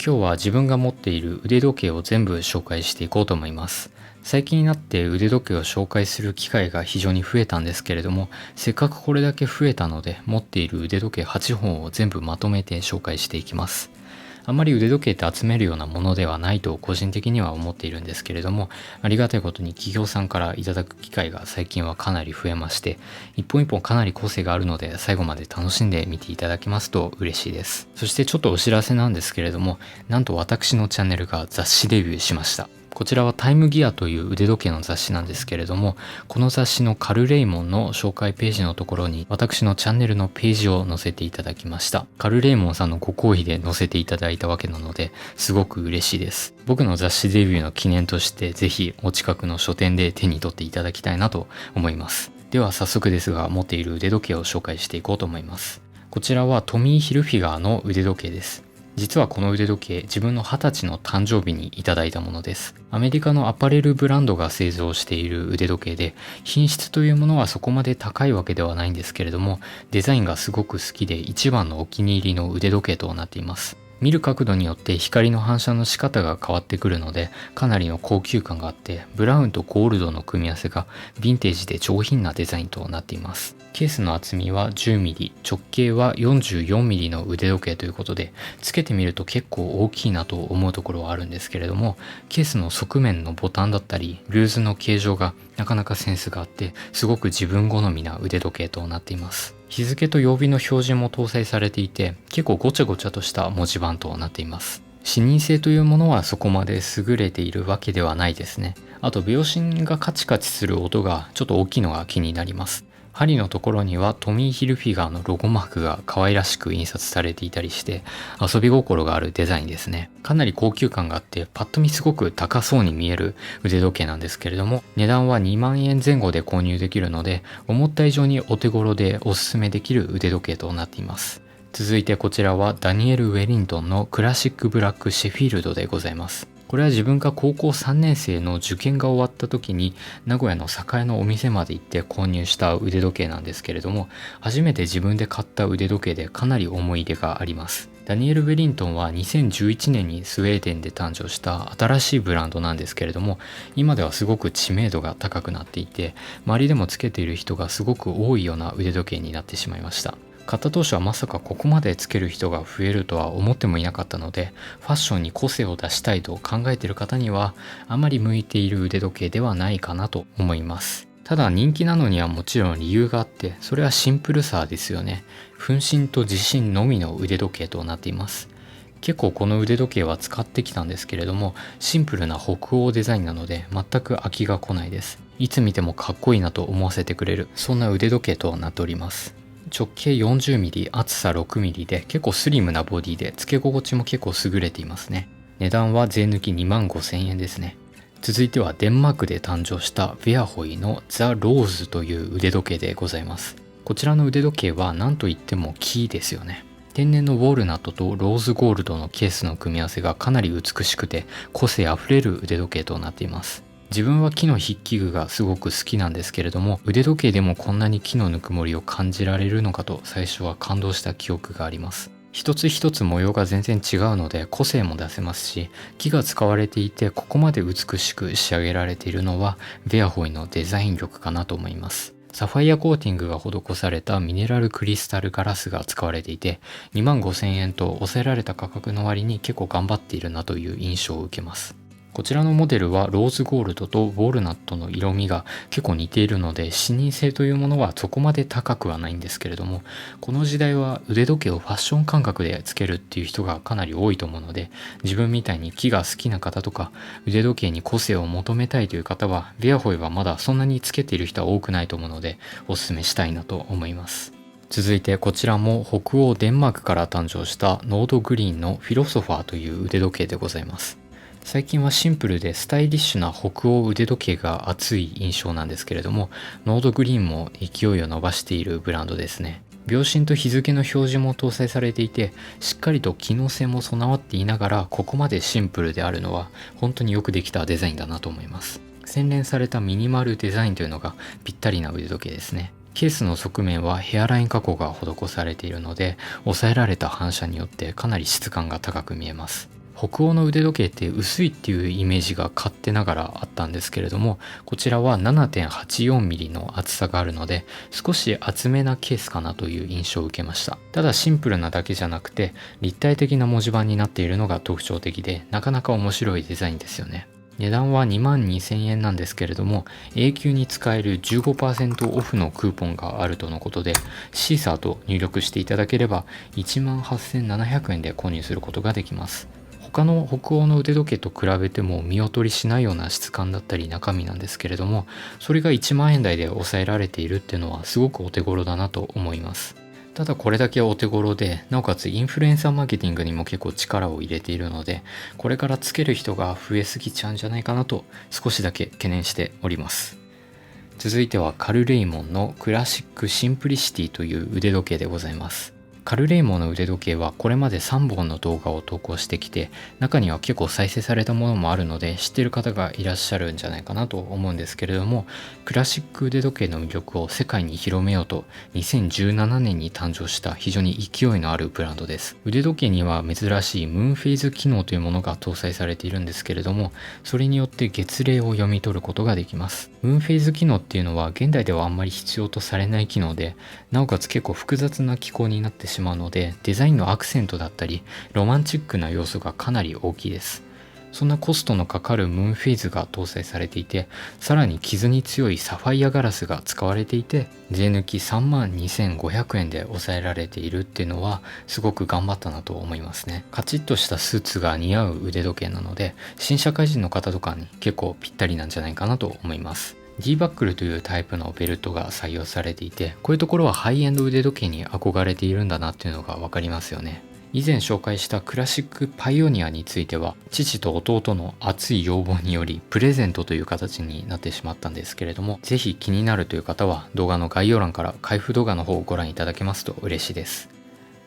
今日は自分が持っている腕時計を全部紹介していこうと思います。最近になって腕時計を紹介する機会が非常に増えたんですけれども、せっかくこれだけ増えたので、持っている腕時計8本を全部まとめて紹介していきます。あまり腕時計って集めるようなものではないと個人的には思っているんですけれども、ありがたいことに企業さんからいただく機会が最近はかなり増えまして、一本一本かなり個性があるので最後まで楽しんで見ていただけますと嬉しいです。そしてちょっとお知らせなんですけれども、なんと私のチャンネルが雑誌デビューしました。こちらはタイムギアという腕時計の雑誌なんですけれども、この雑誌のカルレイモンの紹介ページのところに私のチャンネルのページを載せていただきました。カルレイモンさんのご好意で載せていただいたわけなので、すごく嬉しいです。僕の雑誌デビューの記念としてぜひお近くの書店で手に取っていただきたいなと思います。では早速ですが、持っている腕時計を紹介していこうと思います。こちらはトミー・ヒルフィガーの腕時計です。実はこの腕時計、自分の20歳の誕生日にいただいたものです。アメリカのアパレルブランドが製造している腕時計で、品質というものはそこまで高いわけではないんですけれども、デザインがすごく好きで一番のお気に入りの腕時計となっています。見る角度によって光の反射の仕方が変わってくるので、かなりの高級感があって、ブラウンとゴールドの組み合わせがヴィンテージで上品なデザインとなっています。ケースの厚みは 10mm、直径は 44mm の腕時計ということで、つけてみると結構大きいなと思うところはあるんですけれども、ケースの側面のボタンだったり、ルーズの形状がなかなかセンスがあって、すごく自分好みな腕時計となっています。日付と曜日の表示も搭載されていて、結構ごちゃごちゃとした文字盤となっています。視認性というものはそこまで優れているわけではないですね。あと秒針がカチカチする音がちょっと大きいのが気になります。針のところにはトミー・ヒルフィガーのロゴマークが可愛らしく印刷されていたりして遊び心があるデザインですね。かなり高級感があってパッと見すごく高そうに見える腕時計なんですけれども、値段は2万円前後で購入できるので思った以上にお手頃でおすすめできる腕時計となっています。続いてこちらはダニエル・ウェリントンのクラシックブラックシェフィールドでございます。これは自分が高校3年生の受験が終わった時に名古屋の栄のお店まで行って購入した腕時計なんですけれども、初めて自分で買った腕時計でかなり思い出があります。ダニエル・ウェリントンは2011年にスウェーデンで誕生した新しいブランドなんですけれども、今ではすごく知名度が高くなっていて、周りでもつけている人がすごく多いような腕時計になってしまいました。買った当初はまさかここまでつける人が増えるとは思ってもいなかったので、ファッションに個性を出したいと考えている方にはあまり向いている腕時計ではないかなと思います。ただ人気なのにはもちろん理由があって、それはシンプルさですよね。分身と自信のみの腕時計となっています。結構この腕時計は使ってきたんですけれども、シンプルな北欧デザインなので全く飽きが来ないです。いつ見てもかっこいいなと思わせてくれる、そんな腕時計となっております。直径 40mm、厚さ 6mm で結構スリムなボディで付け心地も結構優れていますね。値段は税抜き2万5,000円ですね。続いてはデンマークで誕生したヴェアホイのザ・ローズという腕時計でございます。こちらの腕時計は何といっても木ですよね。天然のウォールナットとローズゴールドのケースの組み合わせがかなり美しくて個性あふれる腕時計となっています。自分は木の筆記具がすごく好きなんですけれども、腕時計でもこんなに木のぬくもりを感じられるのかと最初は感動した記憶があります。一つ一つ模様が全然違うので個性も出せますし、木が使われていてここまで美しく仕上げられているのはヴェアホイのデザイン力かなと思います。サファイアコーティングが施されたミネラルクリスタルガラスが使われていて、2万5,000円と抑えられた価格の割に結構頑張っているなという印象を受けます。こちらのモデルはローズゴールドとウォールナットの色味が結構似ているので視認性というものはそこまで高くはないんですけれども、この時代は腕時計をファッション感覚でつけるっていう人がかなり多いと思うので、自分みたいに木が好きな方とか腕時計に個性を求めたいという方はヴェアホイはまだそんなにつけている人は多くないと思うのでおすすめしたいなと思います。続いてこちらも北欧デンマークから誕生したノードグリーンのフィロソファーという腕時計でございます。最近はシンプルでスタイリッシュな北欧腕時計が熱い印象なんですけれども、ノードグリーンも勢いを伸ばしているブランドですね。秒針と日付の表示も搭載されていて、しっかりと機能性も備わっていながらここまでシンプルであるのは本当によくできたデザインだなと思います。洗練されたミニマルデザインというのがぴったりな腕時計ですね。ケースの側面はヘアライン加工が施されているので、抑えられた反射によってかなり質感が高く見えます。北欧の腕時計って薄いっていうイメージが勝手ながらあったんですけれども、こちらは 7.84mm の厚さがあるので少し厚めなケースかなという印象を受けました。ただシンプルなだけじゃなくて立体的な文字盤になっているのが特徴的で、なかなか面白いデザインですよね。値段は22,000円なんですけれども、永久に使える 15% オフのクーポンがあるとのことで、シーサーと入力していただければ 18,700 円で購入することができます。他の北欧の腕時計と比べても見劣りしないような質感だったり中身なんですけれども、それが1万円台で抑えられているっていうのはすごくお手頃だなと思います。ただこれだけお手頃で、なおかつインフルエンサーマーケティングにも結構力を入れているので、これからつける人が増えすぎちゃうんじゃないかなと少しだけ懸念しております。続いてはカルレイモンのクラシックシンプリシティという腕時計でございます。カルレイモンの腕時計はこれまで3本の動画を投稿してきて、中には結構再生されたものもあるので知っている方がいらっしゃるんじゃないかなと思うんですけれども、クラシック腕時計の魅力を世界に広めようと2017年に誕生した非常に勢いのあるブランドです。腕時計には珍しいムーンフェイズ機能というものが搭載されているんですけれども、それによって月齢を読み取ることができます。ムーンフェイズ機能っていうのは現代ではあんまり必要とされない機能で、なおかつ結構複雑な機構になってしまうので、デザインのアクセントだったりロマンチックな要素がかなり大きいです。そんなコストのかかるムーンフェイズが搭載されていて、さらに傷に強いサファイアガラスが使われていて、税抜き 32,500 円で抑えられているっていうのはすごく頑張ったなと思いますね。カチッとしたスーツが似合う腕時計なので、新社会人の方とかに結構ぴったりなんじゃないかなと思います。D バックルというタイプのベルトが採用されていて、こういうところはハイエンド腕時計に憧れているんだなっていうのがわかりますよね。以前紹介したクラシックパイオニアについては、父と弟の熱い要望によりプレゼントという形になってしまったんですけれども、ぜひ気になるという方は動画の概要欄から開封動画の方をご覧いただけますと嬉しいです。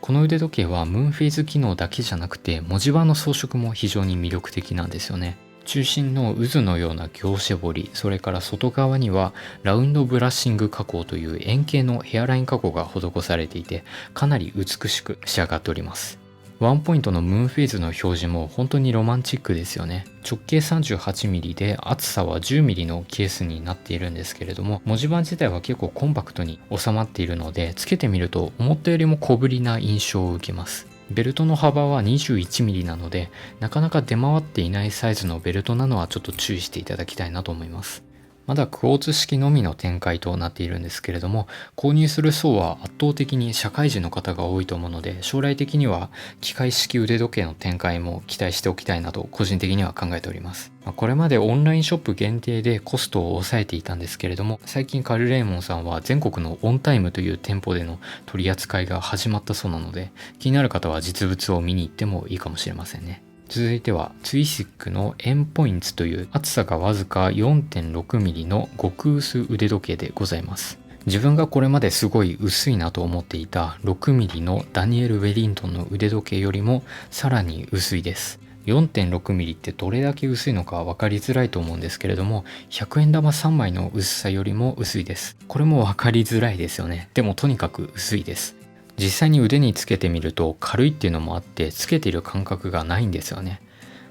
この腕時計はムーンフェイズ機能だけじゃなくて文字盤の装飾も非常に魅力的なんですよね。中心の渦のような凝絞り、それから外側にはラウンドブラッシング加工という円形のヘアライン加工が施されていて、かなり美しく仕上がっております。ワンポイントのムーンフェイズの表示も本当にロマンチックですよね。直径 38mm で厚さは 10mm のケースになっているんですけれども、文字盤自体は結構コンパクトに収まっているので、つけてみると思ったよりも小ぶりな印象を受けます。ベルトの幅は 21mm なので、なかなか出回っていないサイズのベルトなのはちょっと注意していただきたいなと思います。まだクォーツ式のみの展開となっているんですけれども、購入する層は圧倒的に社会人の方が多いと思うので、将来的には機械式腕時計の展開も期待しておきたいなと個人的には考えております。これまでオンラインショップ限定でコストを抑えていたんですけれども、最近カルレイモンさんは全国のオンタイムという店舗での取り扱いが始まったそうなので、気になる方は実物を見に行ってもいいかもしれませんね。続いてはツイシックのエンポインツという厚さがわずか 4.6mm の極薄腕時計でございます。自分がこれまですごい薄いなと思っていた 6mm のダニエル・ウェリントンの腕時計よりもさらに薄いです。4.6mm ってどれだけ薄いのか分かりづらいと思うんですけれども、100円玉3枚の薄さよりも薄いです。これも分かりづらいですよね。でもとにかく薄いです。実際に腕につけてみると軽いっていうのもあって、つけている感覚がないんですよね。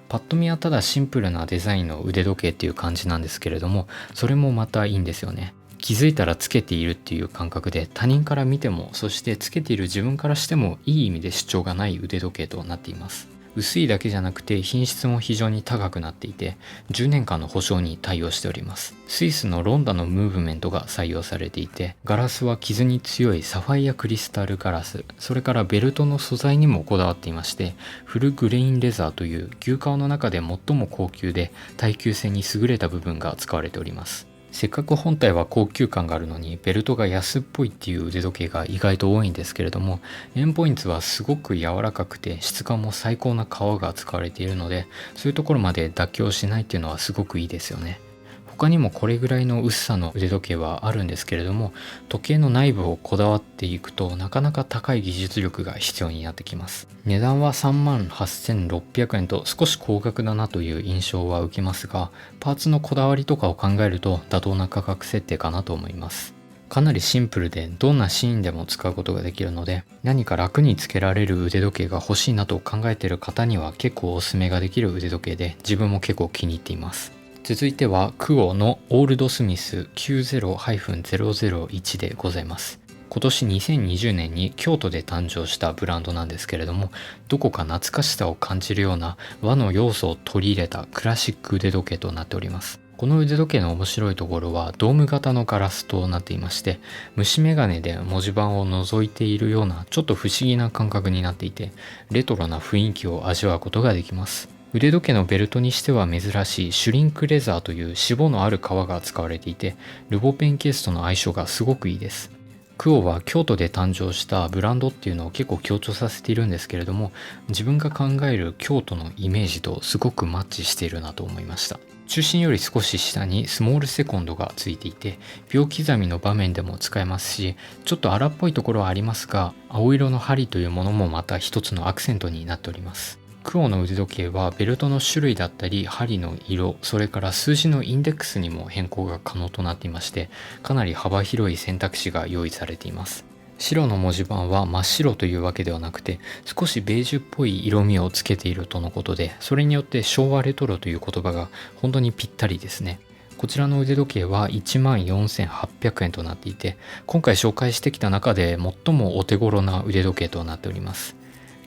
パッと見はただシンプルなデザインの腕時計っていう感じなんですけれども、それもまたいいんですよね。気づいたらつけているっていう感覚で、他人から見ても、そしてつけている自分からしてもいい意味で主張がない腕時計となっています。薄いだけじゃなくて品質も非常に高くなっていて、10年間の保証に対応しております。スイスのロンダのムーブメントが採用されていて、ガラスは傷に強いサファイアクリスタルガラス、それからベルトの素材にもこだわっていまして、フルグレインレザーという牛革の中で最も高級で耐久性に優れた部分が使われております。せっかく本体は高級感があるのにベルトが安っぽいっていう腕時計が意外と多いんですけれども、エンポインツはすごく柔らかくて質感も最高な革が使われているので、そういうところまで妥協しないっていうのはすごくいいですよね。他にもこれぐらいの薄さの腕時計はあるんですけれども、時計の内部をこだわっていくとなかなか高い技術力が必要になってきます。値段は 38,600 円と少し高額だなという印象は受けますが、パーツのこだわりとかを考えると妥当な価格設定かなと思います。かなりシンプルでどんなシーンでも使うことができるので、何か楽につけられる腕時計が欲しいなと考えている方には結構おすすめができる腕時計で、自分も結構気に入っています。続いてはクオのオールドスミス 90-001 でございます。今年2020年に京都で誕生したブランドなんですけれども、どこか懐かしさを感じるような和の要素を取り入れたクラシック腕時計となっております。この腕時計の面白いところはドーム型のガラスとなっていまして、虫眼鏡で文字盤を覗いているようなちょっと不思議な感覚になっていて、レトロな雰囲気を味わうことができます。腕時計のベルトにしては珍しいシュリンクレザーという脂肪のある革が使われていて、ルボペンケースとの相性がすごくいいです。クオは京都で誕生したブランドっていうのを結構強調させているんですけれども、自分が考える京都のイメージとすごくマッチしているなと思いました。中心より少し下にスモールセコンドがついていて、秒刻みの場面でも使えますし、ちょっと荒っぽいところはありますが、青色の針というものもまた一つのアクセントになっております。クオの腕時計はベルトの種類だったり針の色、それから数字のインデックスにも変更が可能となっていまして、かなり幅広い選択肢が用意されています。白の文字盤は真っ白というわけではなくて、少しベージュっぽい色味をつけているとのことで、それによって昭和レトロという言葉が本当にぴったりですね。こちらの腕時計は 14,800 円となっていて、今回紹介してきた中で最もお手頃な腕時計となっております。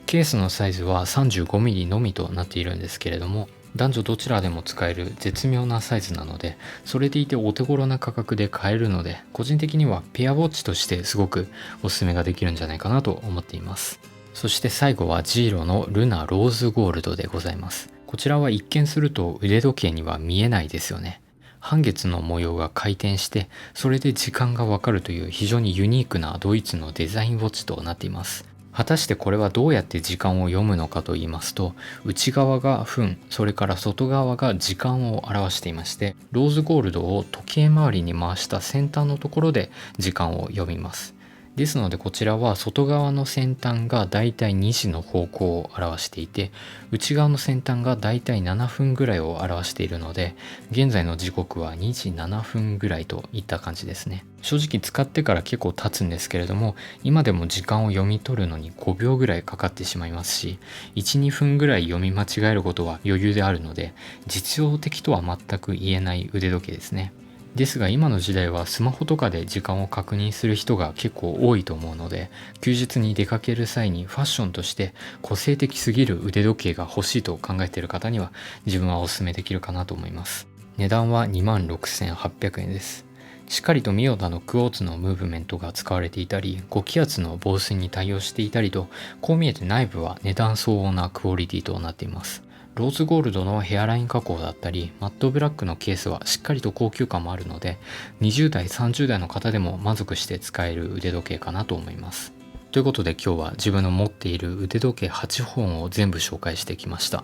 ケースのサイズは 35mm のみとなっているんですけれども、男女どちらでも使える絶妙なサイズなので、それでいてお手頃な価格で買えるので、個人的にはペアウォッチとしてすごくおすすめができるんじゃないかなと思っています。そして最後はジーロのルナローズゴールドでございます。こちらは一見すると腕時計には見えないですよね。半月の模様が回転して、それで時間がわかるという非常にユニークなドイツのデザインウォッチとなっています。果たしてこれはどうやって時間を読むのかと言いますと、内側が分、それから外側が時間を表していまして、ローズゴールドを時計回りに回した先端のところで時間を読みます。ですのでこちらは外側の先端がだいたい2時の方向を表していて、内側の先端がだいたい7分ぐらいを表しているので、現在の時刻は2時7分ぐらいといった感じですね。正直使ってから結構経つんですけれども、今でも時間を読み取るのに5秒ぐらいかかってしまいますし、1、2分ぐらい読み間違えることは余裕であるので、実用的とは全く言えない腕時計ですね。ですが今の時代はスマホとかで時間を確認する人が結構多いと思うので、休日に出かける際にファッションとして個性的すぎる腕時計が欲しいと考えている方には自分はお勧めできるかなと思います。値段は 26,800 円です。しっかりとミオダのクォーツのムーブメントが使われていたり、5気圧の防水に対応していたりと、こう見えて内部は値段相応なクオリティとなっています。ローズゴールドのヘアライン加工だったり、マットブラックのケースはしっかりと高級感もあるので、20代、30代の方でも満足して使える腕時計かなと思います。ということで今日は自分の持っている腕時計8本を全部紹介してきました。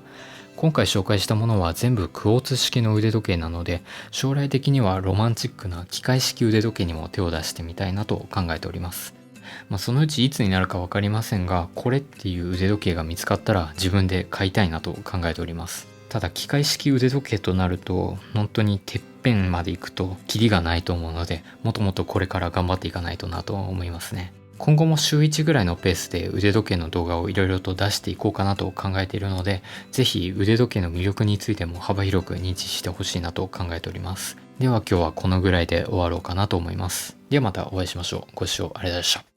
今回紹介したものは全部クォーツ式の腕時計なので、将来的にはロマンチックな機械式腕時計にも手を出してみたいなと考えております。そのうちいつになるか分かりませんが、これっていう腕時計が見つかったら自分で買いたいなと考えております。ただ機械式腕時計となると本当にてっぺんまで行くとキリがないと思うので、もっともっとこれから頑張っていかないとなと思いますね。今後も週1ぐらいのペースで腕時計の動画をいろいろと出していこうかなと考えているので、ぜひ腕時計の魅力についても幅広く認知してほしいなと考えております。では今日はこのぐらいで終わろうかなと思います。ではまたお会いしましょう。ご視聴ありがとうございました。